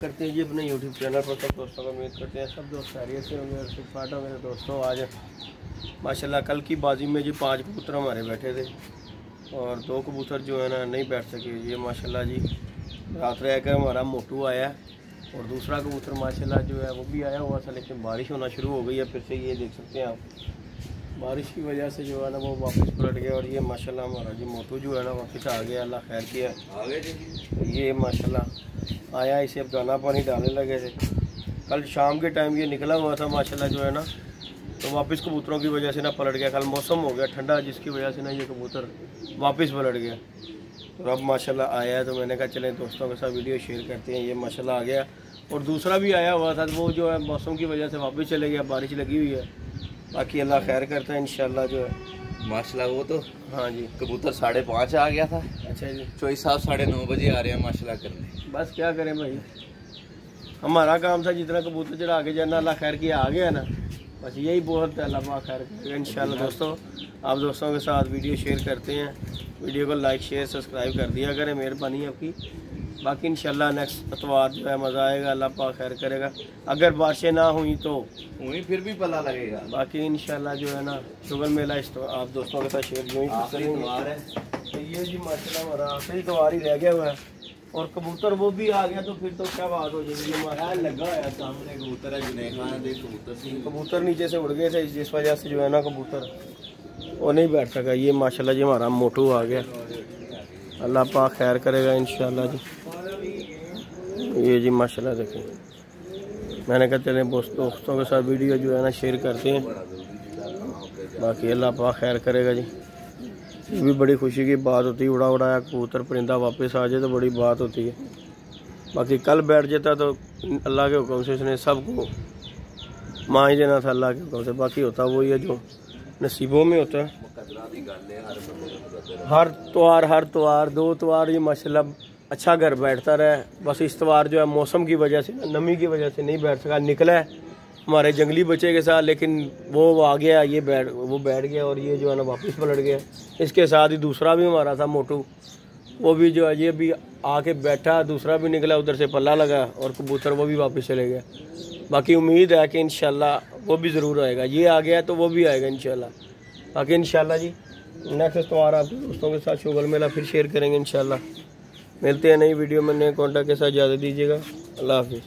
करते हैं जी अपने यूट्यूब चैनल पर। सब दोस्तों को उम्मीद करते हैं सब दोस्त खैरियत से होंगे और ठीक ठाक होंगे। दोस्तों आज माशाल्लाह कल की बाजी में जी 5 कबूतर हमारे बैठे थे और 2 कबूतर जो है ना नहीं बैठ सके। ये माशाल्लाह जी रात रह कर हमारा मोटू आया और दूसरा कबूतर माशाल्लाह जो है वो भी आया हुआ था, लेकिन बारिश होना शुरू हो गई है फिर से। ये देख सकते हैं आप, बारिश की वजह से जो है ना वो वापस पलट गया और ये माशाल्लाह हमारा जी मोटू जो है ना वापस आ गया। अल्लाह खैर किया। ये माशाल्लाह आया, इसे अब दाना पानी डालने लगे थे। कल शाम के टाइम ये निकला हुआ था माशाल्लाह जो है ना, तो वापस कबूतरों की वजह से ना पलट गया। कल मौसम हो गया ठंडा, जिसकी वजह से ना ये कबूतर वापस पलट गया। तो अब माशाल्लाह आया है, तो मैंने कहा चलें दोस्तों के साथ वीडियो शेयर करते हैं। ये माशाल्लाह आ गया और दूसरा भी आया हुआ था, वो जो है मौसम की वजह से वापस चले गया, बारिश लगी हुई है। बाकी अल्लाह खैर करता है इंशाल्लाह जो है माशाल्लाह। वो तो हाँ जी कबूतर 5:30 आ गया था। अच्छा जी, चोई साहब 9:30 बजे आ रहे हैं माशाल्लाह करने। बस क्या करें भाई, हमारा काम था जितना कबूतर चढ़ा के जाना। अल्लाह खैर किया, आ गया ना, बस यही बहुत है। अल्लाह खैर करेगा इंशाल्लाह। दोस्तों आप दोस्तों के साथ वीडियो शेयर करते हैं, वीडियो को लाइक शेयर सब्सक्राइब कर दिया करें, मेहरबानी आपकी। बाकी इंशाल्लाह नेक्स्ट इतवार जो है मज़ा आएगा, अल्लाह पाक खैर करेगा। अगर बारिशें ना हुई तो वहीं फिर भी पला लगेगा। बाकी इंशाल्लाह जो है ना शुगर मेला इस तो आप दोस्तों के साथ शेयर जो ही है। तो ये जी माशाल्लाह हमारा आखिरी इतवार ही रह गया हुआ है और कबूतर वो भी आ गया, तो फिर तो क्या बात हो जाएगी। लगा है सामने कबूतर है, जुनैद खान दे कबूतर नीचे से उड़ गए थे, जिस वजह से जो है ना कबूतर वो नहीं बैठ सका। ये माशाल्लाह जी हमारा मोटू आ गया, अल्लाह पाक खैर करेगा इंशाल्लाह जी। ये जी माशाल्लाह देखें, मैंने कहा चलें दोस्तों के साथ वीडियो जो है ना शेयर करते हैं। बाकी अल्लाह पाक खैर करेगा जी। ये भी बड़ी खुशी की बात होती है, उड़ा उड़ाया कबूतर परिंदा वापस आ जाए तो बड़ी बात होती है। बाकी कल बैठ जाता तो अल्लाह के हुक्म से उसने सबको मान ही देना था, अल्लाह के हुक्म से। बाकी होता वही है जो नसीबों में होता है। हर त्योहार 2 त्योहार ये माशाल्लाह अच्छा घर बैठता रहा। बस इस त्योहार जो है मौसम की वजह से, नमी की वजह से नहीं बैठ सका। निकला है हमारे जंगली बच्चे के साथ, लेकिन वो आ गया, ये बैठ गया और ये जो है ना वापस पलट गया। इसके साथ ही दूसरा भी हमारा था मोटू, वो भी जो है ये भी आके बैठा, दूसरा भी निकला, उधर से पल्ला लगा और कबूतर वो भी वापस चले गया। बाकी उम्मीद है कि इंशाल्लाह वो भी ज़रूर आएगा। ये आ गया तो वो भी आएगा इंशाल्लाह। बाकी इंशाल्लाह जी नेक्स्ट इतवार आपके दोस्तों के साथ शुगर मेला फिर शेयर करेंगे इंशाल्लाह। मिलते हैं नई वीडियो में नए कॉन्टैक्ट के साथ। इजाज़त दीजिएगा, अल्लाह हाफिज़।